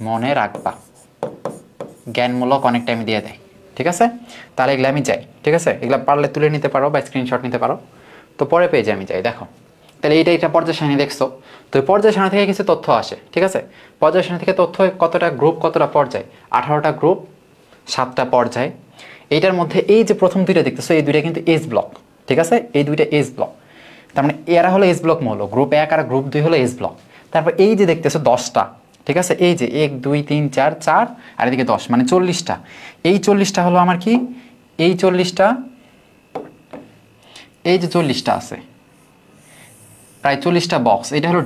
মনে রাখবা, জ্ঞানমূলক অনেকটা আমি দিয়ে দেয়। ঠিক আছে, তাহলে এগুলো আমি যাই। ঠিক আছে, এগুলো পারলে তুলে নিতে পারো বা স্ক্রিনশট নিতে পারো। তো পরে পেজে আমি যাই, দেখো তাহলে এটা পর্যায় সারণী দেখছো। তো এই পর্যায় সারণী থেকে কিছু তথ্য আসে। ঠিক আছে, পর্যায় সারণী থেকে তথ্য কতটা গ্রুপ, কতটা পর্যায়, 18টা গ্রুপ, 7টা পর্যায়। এইটার মধ্যে এই যে প্রথম দুইটা দেখতেছো, এই দুইটা কিন্তু এস ব্লক। ঠিক আছে, এই দুইটা এস ব্লক, তার মানে এরা হলো এস ব্লক মৌল। গ্রুপ 1 আর গ্রুপ 2 হলো এস ব্লক। তারপর এই যে দেখতেছো 10টা। ঠিক আছে, এই যে 1 2 3 4 4 আর এদিকে 10, মানে 40টা। এই 40টা হলো আমার কি, এই 40টা, এই যে 40টা আছে, প্রায় 40টা বক্স, এটা হলো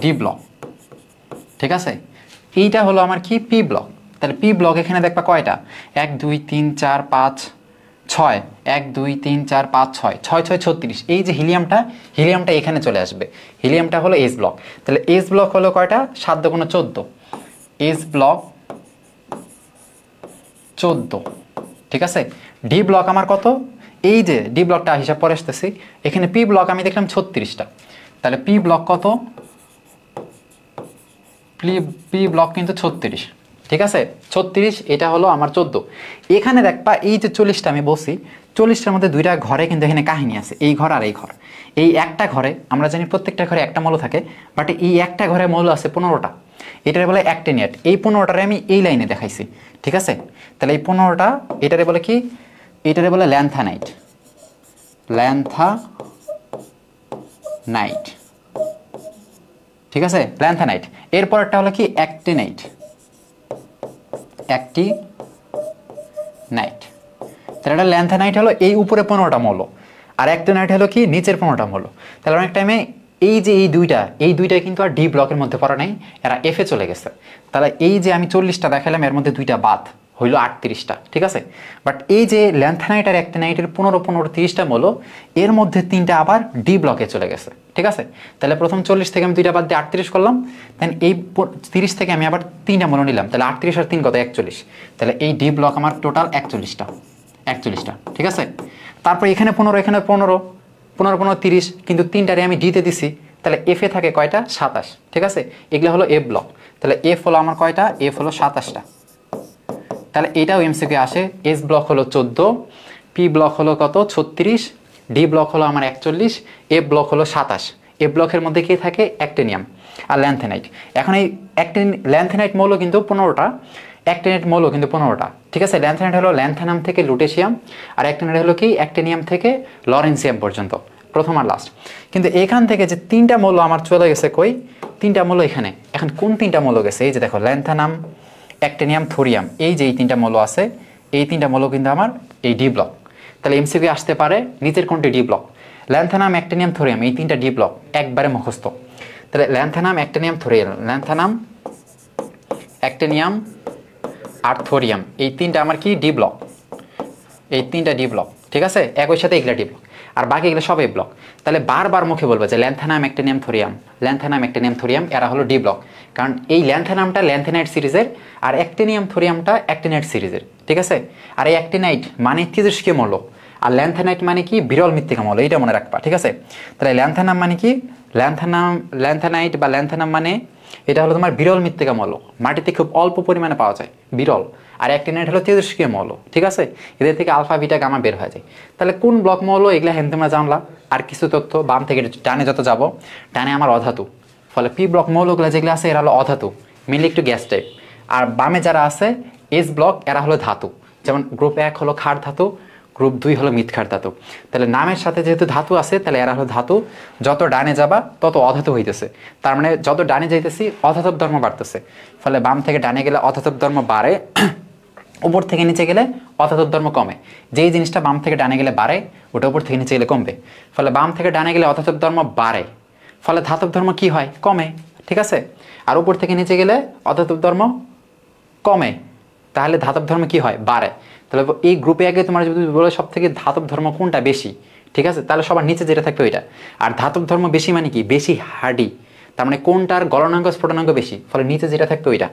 ডি ব্লক। ঠিক আছে, এইটা হলো আমার কি, পি ব্লক। তাহলে পি ব্লক এখানে দেখবা কয়টা, 1 2 3 4 5 6, 1 2 3 4 5 6, 6 6 36। এই যে হিলিয়ামটা এখানে চলে আসবে। হিলিয়ামটা হলো এস ব্লক। তাহলে এস ব্লক হলো কয়টা, 7 দুগুণ 14, এস ব্লক 14। ঠিক আছে, ডি ব্লক আমার কত, এই যে ডি ব্লকটা হিসাব করে আসতেছি, এখানে পি ব্লক আমি দেখলাম 36টা। তাহলে পি ব্লক কত, পি ব্লক কিন্তু 36। ঠিক আছে, 36, এটা হলো আমার 14। এখানে দেখবা এই যে 40টা আমি বলছি, 40টার মধ্যে দুইটা ঘরে কিন্তু এখানে কাহিনী আছে, এই ঘর আর এই ঘর। এই একটা ঘরে আমরা জানি প্রত্যেকটা ঘরে একটা মৌল থাকে, বাট এই একটা ঘরে মৌল আছে 15টা। এটারে বলে অ্যাক্টিনিয়েট। এই 15টারে আমি এই লাইনে দেখাইছি। ঠিক আছে, তাহলে এই 15টা, এটারে বলে কি, এটারে বলে ল্যান্থানাইট, ল্যান্থানাইট। ঠিক আছে, ল্যান্থানাইট। এরপরটা হলো কি, অ্যাক্টিনাইট, অ্যাক্টিনাইট। তাহলে এটা ল্যান্থানাইট হলো এই উপরে 15টা মৌল, আর অ্যাক্টিনাইট হলো কি নিচের 15টা মৌল। তাহলে অনেক টাইমে এই যে এই দুইটা কিন্তু আর ডি ব্লকের মধ্যে পড়া নাই, এরা এফে চলে গেছে। তাহলে এই যে আমি 40টা দেখালাম, এর মধ্যে দুইটা বাদ হইল 38টা। ঠিক আছে, বাট এই যে ল্যান্থানাইট আর অ্যাক্টিনাইটের 15 15 30টা মৌল, এর মধ্যে 3টা আবার ডি ব্লকে চলে গেছে। ঠিক আছে, তাহলে প্রথম 40 থেকে আমি দুইটা বাদ দিয়ে 38 করলাম, দেন এই 30 থেকে আমি আবার 3টা মৌল নিলাম, তাহলে 38 আর 3 কত, 41। তাহলে এই ডি ব্লক আমার টোটাল 41টা। ঠিক আছে, তারপর এখানে 15, এখানে 15, 15 15 30, কিন্তু 3টারে আমি ডিতে দিছি, তাহলে এফে থাকে কয়টা, 27। ঠিক আছে, এগুলো হলো এফ ব্লক। তাহলে এফ হলো আমার কয়টা, এফ হলো 27টা। তাহলে এটাও এমসিকিউ আসে। এস ব্লক হলো 14, পি ব্লক হলো কত, 36, ডি ব্লক হলো আমার 41, এফ ব্লক হলো 27। এফ ব্লকের মধ্যে কি থাকে, অ্যাক্টিনিয়াম আর ল্যান্থানাইট। এখন এই ল্যান্থানাইট মৌল কিন্তু 15টা, অ্যাক্টিনাইট মৌল কিন্তু 15টা। ঠিক আছে, ল্যান্থানাইট হলো ল্যান্থানাম থেকে লুটেশিয়াম, আর অ্যাক্টিনাইট হলো কি, অ্যাক্টিনিয়াম থেকে লরেন্সিয়াম পর্যন্ত, প্রথম আর লাস্ট। কিন্তু এখান থেকে যে 3টা মৌল আমার চলে গেছে কই, 3টা মৌল এখানে। এখন কোন 3টা মৌল গেছে, এই যে দেখো, ল্যান্থানাম, অ্যাক্টিনিয়াম, থোরিয়াম, এই যে এই 3টা মৌল আছে, এই 3টা মৌল কিন্তু আমার এই ডি ব্লক। তাহলে এমসিকিউ আসতে পারে নিচের কোনটি D block, lanthanum, actinium, thorium, এই 3টা ডি ব্লক, একবারে মুখস্থ। তাহলে lanthanum, actinium, thorium, lanthanum, actinium আর থোরিয়াম, এই 3টা আমার কি, ডি ব্লক, এই 3টা ডি ব্লক। ঠিক আছে, একই সাথে এগুলা ডি ব্লক, আর বাকি এগুলো সব এ ব্লক। তাহলে বারবার মুখে বলবে যে lanthanum, actinium, thorium, lanthanum, actinium, thorium, এরা হলো ডি ব্লক। কারণ এই ল্যান্থানামটা ল্যান্থানাইট সিরিজের, আর অ্যাক্টিনিয়াম, থোরিয়ামটা অ্যাক্টিনাইট সিরিজের। ঠিক আছে, আর এই অ্যাক্টিনাইট মানে তেজস্ক্রিয় মৌল, আর ল্যান্থানাইট মানে কি, বিরল মৃত্তিকা মৌল, এইটা মনে রাখবা। ঠিক আছে, তাহলে ল্যান্থানাম মানে কি, ল্যান্থানাইট বা ল্যান্থানাম মানে এটা হলো তোমার বিরল মৃত্তিকা মৌল, মাটিতে খুব অল্প পরিমাণে পাওয়া যায়, বিরল। আর অ্যাক্টিনাইট হলো তেজস্ক্রিয় মৌল। ঠিক আছে, এদের থেকে আলফা, বিটা, গামা বের হয়ে যায়। তাহলে কোন ব্লক মৌল, এগুলা হেন তোমরা জানলা। আর কিছু তথ্য, বাম থেকে ডানে যত যাব, ডানে আমার অধাতু। ফলে পি ব্লক মৌলগুলো যেগুলো আছে, এরা হলো অধাতু, মেনলি একটু গ্যাস টাইপ। আর বামে যারা আছে এস ব্লক, এরা হলো ধাতু। যেমন গ্রুপ 1 হলো ক্ষার ধাতু, গ্রুপ 2 হলো মৃৎক্ষার ধাতু। তাহলে নামের সাথে যেহেতু ধাতু আছে, তাহলে এরা হলো ধাতু। যত ডানে যাবা তত অধাতু হইতেছে, তার মানে যত ডানে যাইতেছি অধাতব ধর্ম বাড়তেছে। ফলে বাম থেকে ডানে গেলে অধাতব ধর্ম বাড়ে, উপর থেকে নিচে গেলে অধাতব ধর্ম কমে। যেই জিনিসটা বাম থেকে ডানে গেলে বাড়ে, ওটা উপর থেকে নিচে গেলে কমবে। ফলে বাম থেকে ডানে গেলে অধাতব ধর্ম বাড়ে, ফলে ধাতব ধর্ম কি হয়, কমে। ঠিক আছে, আর উপর থেকে নিচে গেলে অধাতব ধর্ম কমে, তাহলে ধাতব ধর্ম কি হয়, বাড়ে। তাহলে এই গ্রুপে আগে তোমরা যদি বলে সব থেকে ধাতব ধর্ম কোনটা বেশি, ঠিক আছে, তাহলে সবার নিচে যেটা থাকবে ওইটা। আর ধাতব ধর্ম বেশি মানে কি, বেশি হার্ডি, তার মানে কোনটার গলনাঙ্ক স্ফুটনাঙ্ক বেশি, ফলে নিচে যেটা থাকবে ওইটা।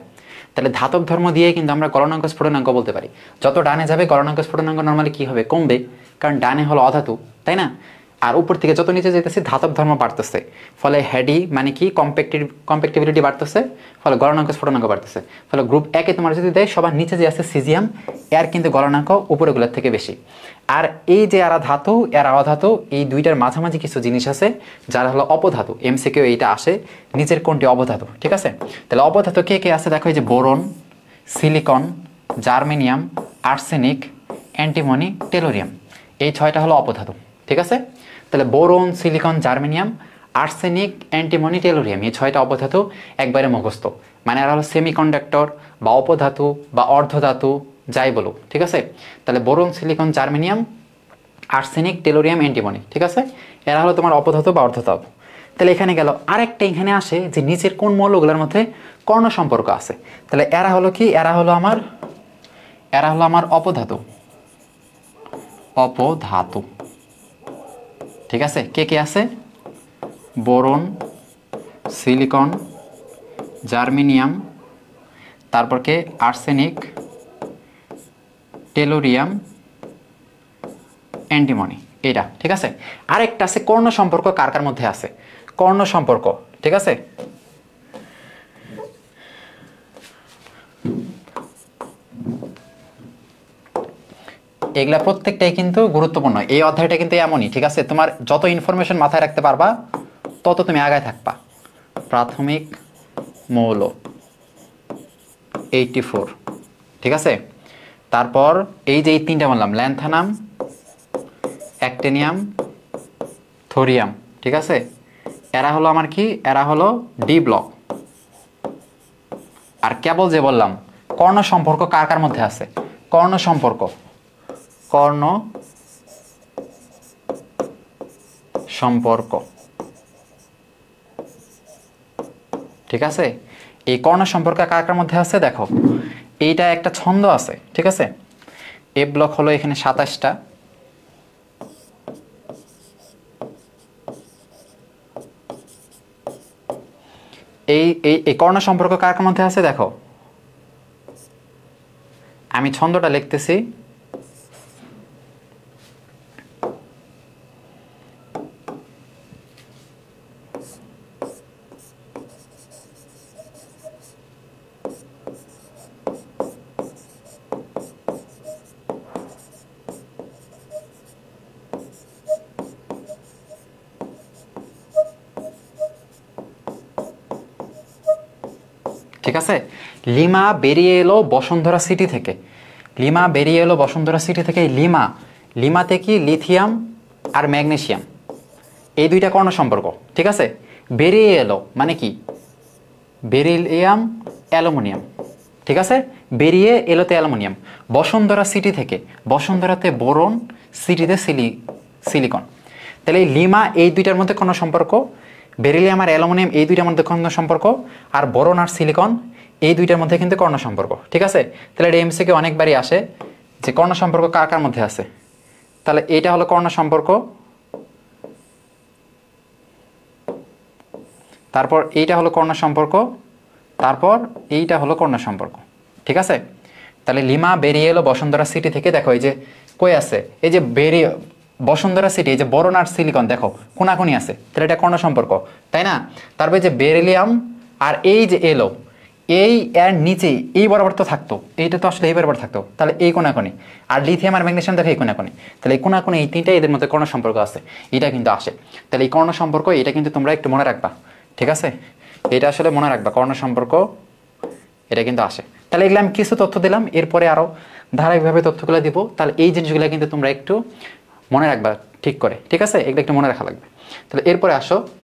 তাহলে ধাতব ধর্ম দিয়ে কিন্তু আমরা গলনাঙ্ক স্ফুটনাঙ্ক বলতে পারি। যত ডানে যাবে গলনাঙ্ক স্ফুটনাঙ্ক নর্মালি কি হবে, কমবে, কারণ ডানে হলো অধাতু, তাই না। আর উপর থেকে যত নিচে যেতেছি ধাতব ধর্ম বাড়তেছে, ফলে হেডি মানে কি কম্প্যাক্টিবিলিটি বাড়তেছে, ফলে গলনাঙ্ক স্ফুটনাঙ্ক বাড়তেছে। ফলে গ্রুপ একে তোমার যদি দেয় সবার নিচে যে আছে সিজিয়াম, এর কিন্তু গলনাঙ্ক উপরেগুলোর থেকে বেশি। আর এই যে এরা ধাতু এর অধাতু, এই দুইটার মাঝামাঝি কিছু জিনিস আছে যারা হলো অপধাতু। এমসিকিউ এইটা আসে, নিচের কোনটি অবধাতু, ঠিক আছে? তাহলে অবধাতু কে কে আছে দেখো, এই যে boron, silicon, germanium, arsenic, antimony, tellurium, এই 6টা হলো অপধাতু, ঠিক আছে? তাহলে boron, silicon, germanium, arsenic, antimony, tellurium, এই 6টা অপধাতু একবারে মুখস্থ। মানে এরা হলো সেমিকন্ডাক্টর বা অপধাতু বা অর্ধধাতু যাই বলো, ঠিক আছে? তাহলে boron, silicon, germanium, arsenic, tellurium, antimony, ঠিক আছে? এরা হলো তোমার অপধাতু বা অর্ধধাতু। তাহলে এখানে গেল আরেকটা, এখানে আসে যে নিচের কোন মৌলগুলোর মধ্যে কর্ণ সম্পর্ক আছে। তাহলে এরা হলো কি, এরা হলো আমার অপধাতু, ঠিক আছে? কে কে আছে? বোরন, সিলিকন, জার্মেনিয়াম, তারপর কে? আর্সেনিক, টেলোরিয়াম, অ্যান্টিমনি, এটা, ঠিক আছে? আরেকটা আছে কর্ণ সম্পর্ক, কার কার মধ্যে আছে কর্ণ সম্পর্ক, ঠিক আছে? এগুলা প্রত্যেকটাই কিন্তু গুরুত্বপূর্ণ। এই অধ্যায়টা কিন্তু এমনই, ঠিক আছে? তোমার যত ইনফরমেশন মাথায় রাখতে পারবা তত তুমি আগায় থাকবা। প্রাথমিক মৌল 84, ঠিক আছে? তারপর এই যে এই 3টা বললাম, ল্যান্থানাম, অ্যাক্টিনিয়াম, থোরিয়াম, ঠিক আছে? এরা হলো আমার কি, এরা হলো ডি ব্লক। আর কেবল যে বললাম কর্ণ সম্পর্ক কার কার মধ্যে আছে, কর্ণ সম্পর্ক ঠিক আছে? এই কর্ণ সম্পর্ক কার কার মধ্যে আছে দেখো, এইটা একটা ছন্দ আছে, ঠিক আছে? এ ব্লক হলো এখানে 27টা, এই কর্ণ সম্পর্ক কার কার মধ্যে আছে দেখো, আমি ছন্দটা লিখতেছি। ঠিক আছে? লিমা বেরিয়ে এলো বসুন্ধরা সিটি থেকে, লিমাতে কি লিথিয়াম আর ম্যাগনেসিয়াম, এই দুইটা কর্ণ সম্পর্ক, ঠিক আছে? বেরিয়ে এলো মানে কি, বেরিলিয়াম, অ্যালুমিনিয়াম, ঠিক আছে? বেরিয়ে এলোতে অ্যালুমিনিয়াম। বসুন্ধরা সিটি থেকে, বসুন্ধরাতে বোরন, সিটিতে সিলিকন। তাহলে এই লিমা এই দুইটার মধ্যে কোনো সম্পর্ক, বেরিলিয়াম আর অ্যালুমিনিয়াম এই দুইটার মধ্যে কর্ণ সম্পর্ক, আর বোরন আর সিলিকন এই দুইটার মধ্যে কিন্তু কর্ণ সম্পর্ক, ঠিক আছে? তাহলে এটা এমসিকিউ অনেকবারই আসে যে কর্ণ সম্পর্ক কার কার মধ্যে আছে। তাহলে এইটা হলো কর্ণ সম্পর্ক, তারপর এইটা হলো কর্ণ সম্পর্ক, তারপর এইটা হলো কর্ণ সম্পর্ক, ঠিক আছে? তাহলে লিমা বেরিয়ে এলো বসুন্ধরা সিটি থেকে, দেখো এই যে কই আছে, এই যে বেরিয়ে বসুন্ধরা সিটি, এই যে বোরন আর সিলিকন দেখো কোনাকুনি আছে, তাহলে এটা কর্ণ সম্পর্ক, তাই না? তারপরে যে বেরিলিয়াম আর এই যে এলো, এই এর নিচে এই বরাবর তো থাকতো, এইটা তো আসলে এই বরাবর থাকতো, তাহলে এই কোনাকুনি, আর লিথিয়াম আর ম্যাগনেসিয়াম দেখো এই কোনাকুনি, তাহলে এই কোনাকুনি এই তিনটা এদের মধ্যে কর্ণ সম্পর্ক আছে, এটা কিন্তু আসে। তাহলে এই কর্ণ সম্পর্ক এটা কিন্তু তোমরা একটু মনে রাখবা, ঠিক আছে? এটা আসলে মনে রাখবা, কর্ণ সম্পর্ক এটা কিন্তু আসে। তাহলে এগুলো আমি কিছু তথ্য দিলাম, এরপরে আরও ধারাবাহিকভাবে তথ্যগুলো দিব। তাহলে এই জিনিসগুলো কিন্তু তোমরা একটু মনে রাখবা ঠিক করে, ঠিক আছে? এগুলো একটু মনে রাখা লাগবে। তাহলে এরপরে আসো